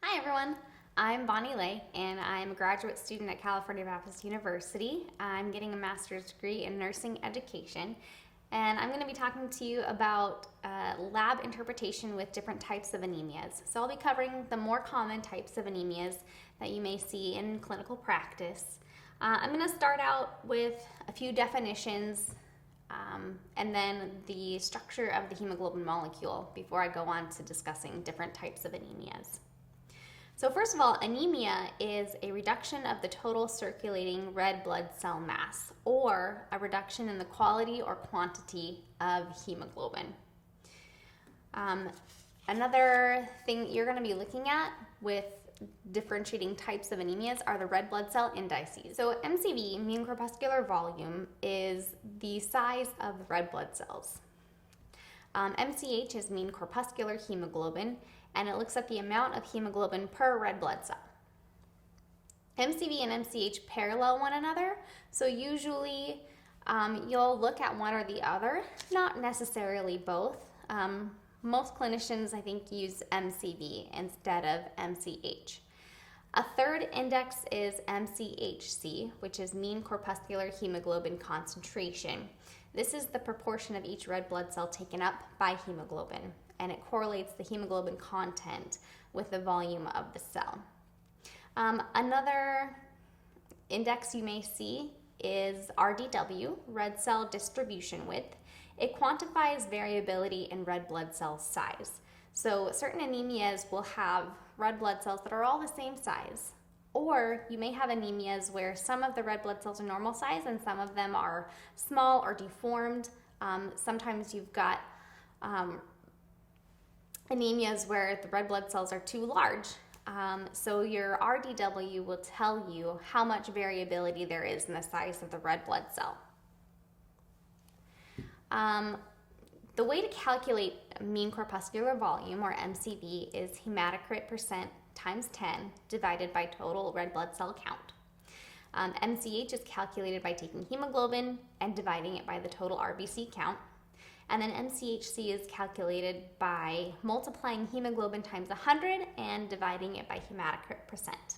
Hi everyone, I'm Bonnie Lay and I'm a graduate student at California Baptist University. I'm getting a master's degree in nursing education and I'm going to be talking to you about lab interpretation with different types of anemias. So I'll be covering the more common types of anemias that you may see in clinical practice. I'm going to start out with a few definitions and then the structure of the hemoglobin molecule before I go on to discussing different types of anemias. So first of all, anemia is a reduction of the total circulating red blood cell mass, or a reduction in the quality or quantity of hemoglobin. Another thing you're going to be looking at with differentiating types of anemias are the red blood cell indices. So MCV, mean corpuscular volume, is the size of red blood cells. MCH is mean corpuscular hemoglobin, and it looks at the amount of hemoglobin per red blood cell. MCV and MCH parallel one another, so usually you'll look at one or the other, not necessarily both. Most clinicians, I think, use MCV instead of MCH. A third index is MCHC, which is mean corpuscular hemoglobin concentration. This is the proportion of each red blood cell taken up by hemoglobin, and it correlates the hemoglobin content with the volume of the cell. Another index you may see is RDW, red cell distribution width. It quantifies variability in red blood cell size. So certain anemias will have red blood cells that are all the same size. Or you may have anemias where some of the red blood cells are normal size and some of them are small or deformed. Sometimes you've got anemias where the red blood cells are too large. So your RDW will tell you how much variability there is in the size of the red blood cell. The way to calculate mean corpuscular volume, or MCV, is hematocrit percent times 10 divided by total red blood cell count. MCH is calculated by taking hemoglobin and dividing it by the total RBC count. And then MCHC is calculated by multiplying hemoglobin times 100 and dividing it by hematocrit percent.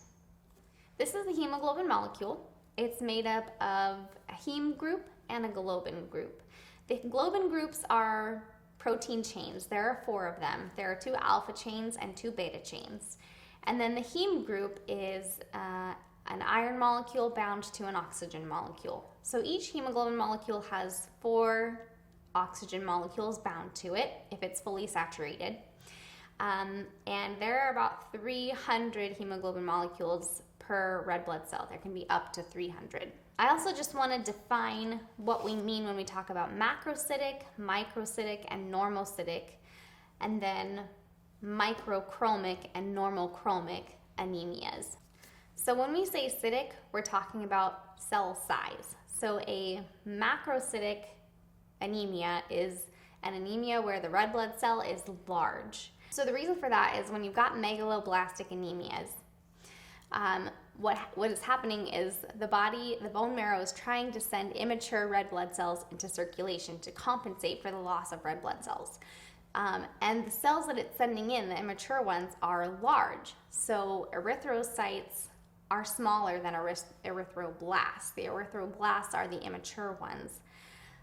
This is the hemoglobin molecule. It's made up of a heme group and a globin group. The globin groups are protein chains. There are 4 of them. There are 2 alpha chains and 2 beta chains. And then the heme group is an iron molecule bound to an oxygen molecule. So each hemoglobin molecule has 4 oxygen molecules bound to it if it's fully saturated. And there are about 300 hemoglobin molecules per red blood cell. There can be up to 300. I also just want to define what we mean when we talk about macrocytic, microcytic, and normocytic, and then microchromic and normalchromic anemias. So when we say cytic, we're talking about cell size. So a macrocytic anemia is an anemia where the red blood cell is large. So the reason for that is when you've got megaloblastic anemias, what is happening is the bone marrow is trying to send immature red blood cells into circulation to compensate for the loss of red blood cells. And the cells that it's sending in, the immature ones, are large. So erythrocytes are smaller than erythroblasts. The erythroblasts are the immature ones.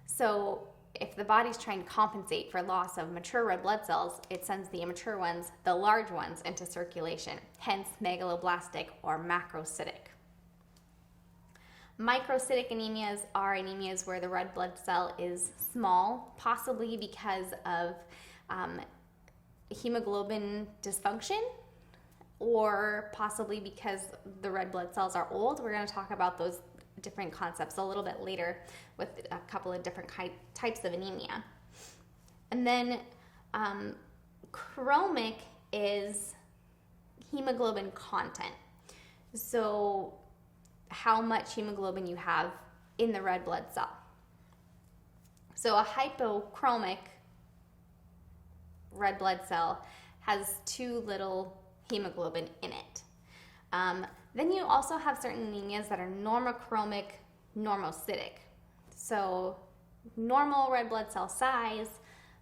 So if the body's trying to compensate for loss of mature red blood cells, it sends the immature ones, the large ones, into circulation, hence megaloblastic or macrocytic. Microcytic anemias are anemias where the red blood cell is small, possibly because of hemoglobin dysfunction, or possibly because the red blood cells are old. We're going to talk about those different concepts a little bit later with a couple of different types of anemia. And then chromic is hemoglobin content. So how much hemoglobin you have in the red blood cell. So a hypochromic red blood cell has too little hemoglobin in it. Then you also have certain anemias that are normochromic, normocytic. So normal red blood cell size,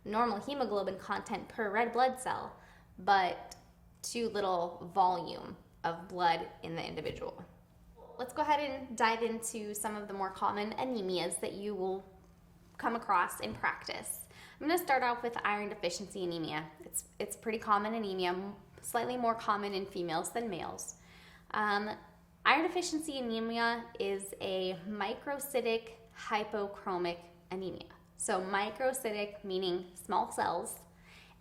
normal hemoglobin content per red blood cell, but too little volume of blood in the individual. Let's go ahead and dive into some of the more common anemias that you will come across in practice. I'm going to start off with iron deficiency anemia. It's pretty common anemia, slightly more common in females than males. Iron deficiency anemia is a microcytic hypochromic anemia. So microcytic meaning small cells,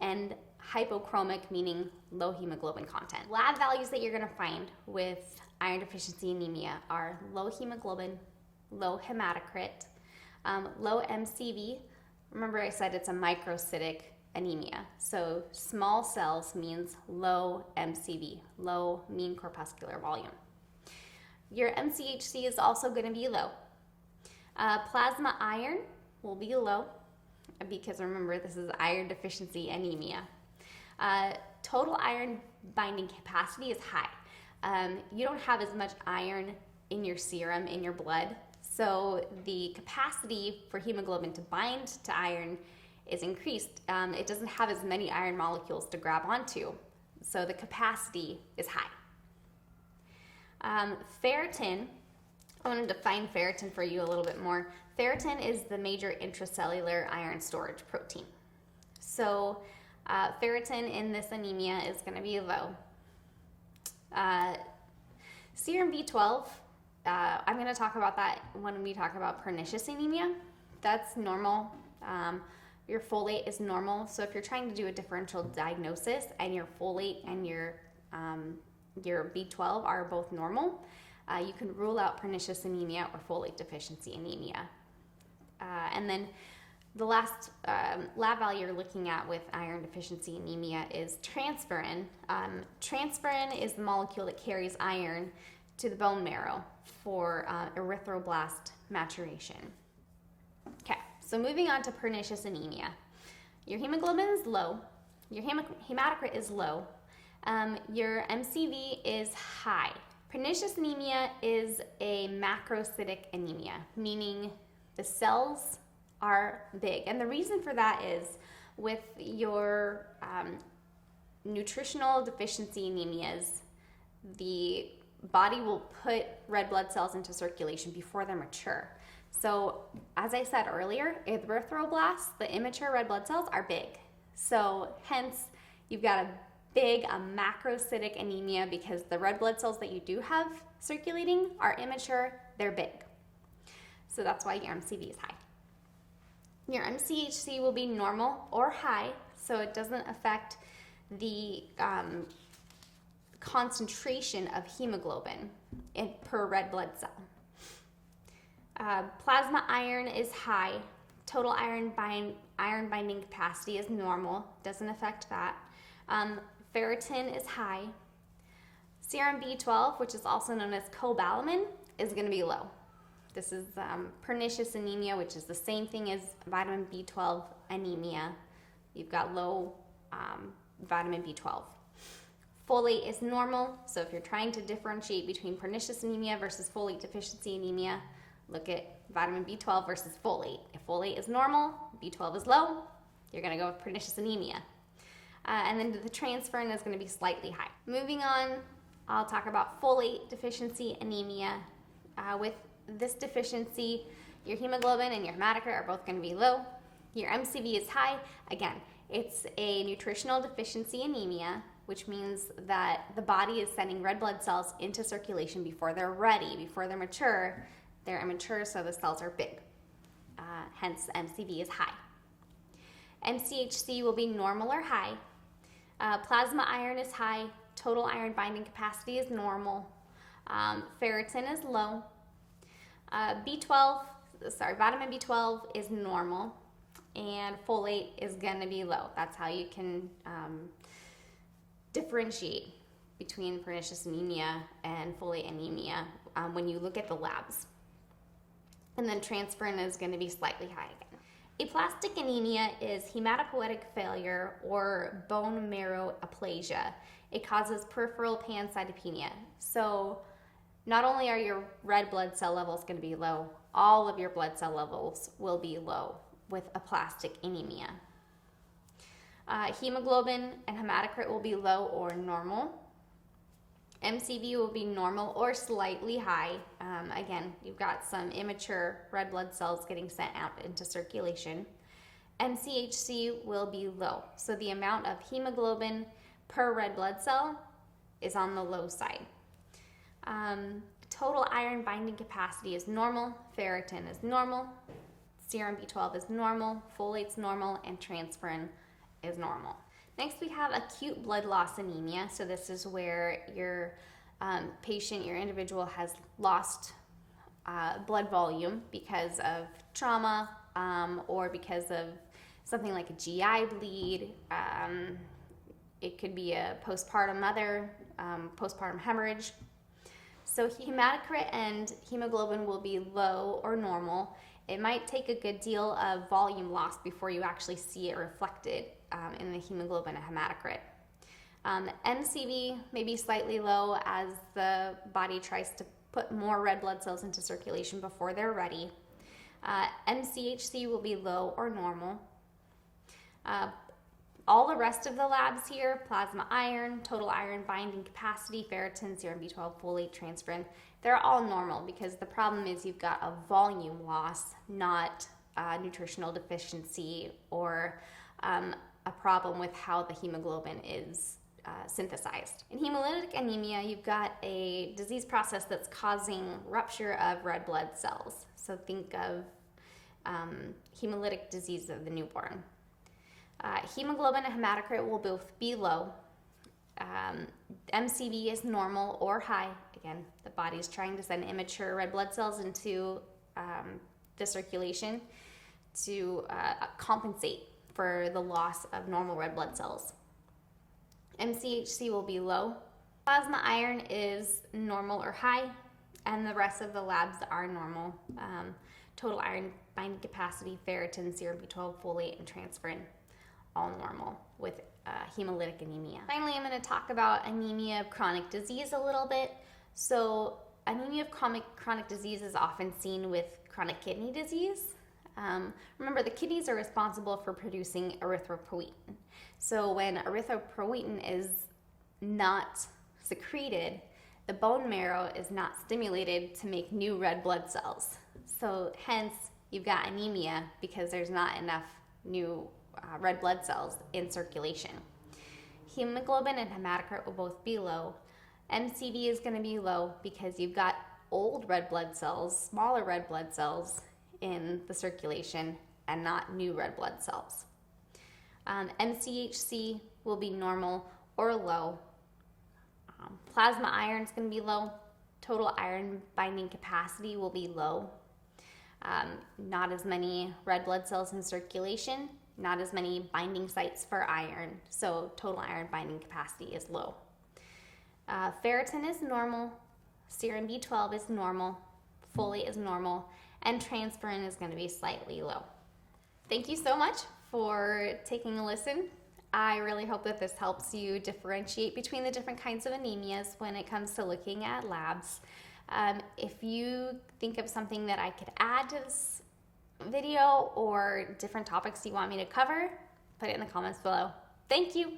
and hypochromic meaning low hemoglobin content. Lab values that you're going to find with iron deficiency anemia are low hemoglobin, low hematocrit, low MCV. Remember I said it's a microcytic anemia. So small cells means low MCV, low mean corpuscular volume. Your MCHC is also going to be low. Plasma iron will be low because remember this is iron deficiency anemia. Total iron binding capacity is high. You don't have as much iron in your serum, in your blood, so the capacity for hemoglobin to bind to iron is increased. It doesn't have as many iron molecules to grab onto, so the capacity is high. Ferritin, I want to define ferritin for you a little bit more. Ferritin is the major intracellular iron storage protein. So ferritin in this anemia is going to be low. Serum B12, I'm going to talk about that when we talk about pernicious anemia. That's normal. Your folate is normal. So if you're trying to do a differential diagnosis and your folate and your B12 are both normal, you can rule out pernicious anemia or folate deficiency anemia. And then the last lab value you're looking at with iron deficiency anemia is transferrin. Transferrin is the molecule that carries iron to the bone marrow for erythroblast maturation. Okay, so moving on to pernicious anemia. Your hemoglobin is low, your hematocrit is low, your MCV is high. Pernicious anemia is a macrocytic anemia, meaning the cells are big. And the reason for that is with your nutritional deficiency anemias, the body will put red blood cells into circulation before they're mature. So as I said earlier, erythroblasts, the immature red blood cells, are big. So hence you've got a macrocytic anemia because the red blood cells that you do have circulating are immature, they're big. So that's why your MCV is high. Your MCHC will be normal or high, so it doesn't affect the concentration of hemoglobin per red blood cell. Plasma iron is high. Total iron binding capacity is normal, doesn't affect that. Ferritin is high. Serum B12, which is also known as cobalamin, is going to be low. This is pernicious anemia, which is the same thing as vitamin B12 anemia. You've got low vitamin B12. Folate is normal, so if you're trying to differentiate between pernicious anemia versus folate deficiency anemia, look at vitamin B12 versus folate. If folate is normal, B12 is low, you're going to go with pernicious anemia. And then the transferrin is going to be slightly high. Moving on, I'll talk about folate deficiency anemia. With this deficiency, your hemoglobin and your hematocrit are both going to be low. Your MCV is high. Again, it's a nutritional deficiency anemia, which means that the body is sending red blood cells into circulation before they're ready, before they're mature. They're immature, so the cells are big. Hence, MCV is high. MCHC will be normal or high. Plasma iron is high. Total iron binding capacity is normal. Ferritin is low. Vitamin B12 is normal, and folate is going to be low. That's how you can differentiate between pernicious anemia and folate anemia when you look at the labs. And then transferrin is going to be slightly high again. Aplastic anemia is hematopoietic failure or bone marrow aplasia. It causes peripheral pancytopenia. So not only are your red blood cell levels going to be low, all of your blood cell levels will be low with aplastic anemia. Hemoglobin and hematocrit will be low or normal. MCV will be normal or slightly high. Again, you've got some immature red blood cells getting sent out into circulation. MCHC will be low. So the amount of hemoglobin per red blood cell is on the low side. Total iron binding capacity is normal. Ferritin is normal. Serum B12 is normal. Folate's normal. And transferrin is normal. Next, we have acute blood loss anemia. So this is where your patient, your individual has lost blood volume because of trauma or because of something like a GI bleed. It could be a postpartum mother, postpartum hemorrhage. So hematocrit and hemoglobin will be low or normal. It might take a good deal of volume loss before you actually see it reflected in the hemoglobin and hematocrit. MCV may be slightly low as the body tries to put more red blood cells into circulation before they're ready. MCHC will be low or normal. All the rest of the labs here, plasma iron, total iron binding capacity, ferritin, serum B12, folate, transferrin, they're all normal because the problem is you've got a volume loss, not nutritional deficiency or a problem with how the hemoglobin is synthesized. In hemolytic anemia, you've got a disease process that's causing rupture of red blood cells. So think of hemolytic disease of the newborn. Hemoglobin and hematocrit will both be low. MCV is normal or high. Again, the body is trying to send immature red blood cells into the circulation to compensate for the loss of normal red blood cells. MCHC will be low. Plasma iron is normal or high, and the rest of the labs are normal. Total iron binding capacity, ferritin, serum B12, folate, and transferrin, all normal with hemolytic anemia. Finally, I'm going to talk about anemia of chronic disease a little bit. So anemia of chronic disease is often seen with chronic kidney disease. Remember, the kidneys are responsible for producing erythropoietin. So when erythropoietin is not secreted, the bone marrow is not stimulated to make new red blood cells. So hence, you've got anemia because there's not enough new red blood cells in circulation. Hemoglobin and hematocrit will both be low. MCV is going to be low because you've got old red blood cells, smaller red blood cells in the circulation and not new red blood cells. MCHC will be normal or low. Plasma iron is going to be low. Total iron binding capacity will be low. Not as many red blood cells in circulation, not as many binding sites for iron, so total iron binding capacity is low. Ferritin is normal, serum B12 is normal, folate is normal, and transferrin is going to be slightly low. Thank you so much for taking a listen. I really hope that this helps you differentiate between the different kinds of anemias when it comes to looking at labs. If you think of something that I could add to this video or different topics you want me to cover, put it in the comments below. Thank you.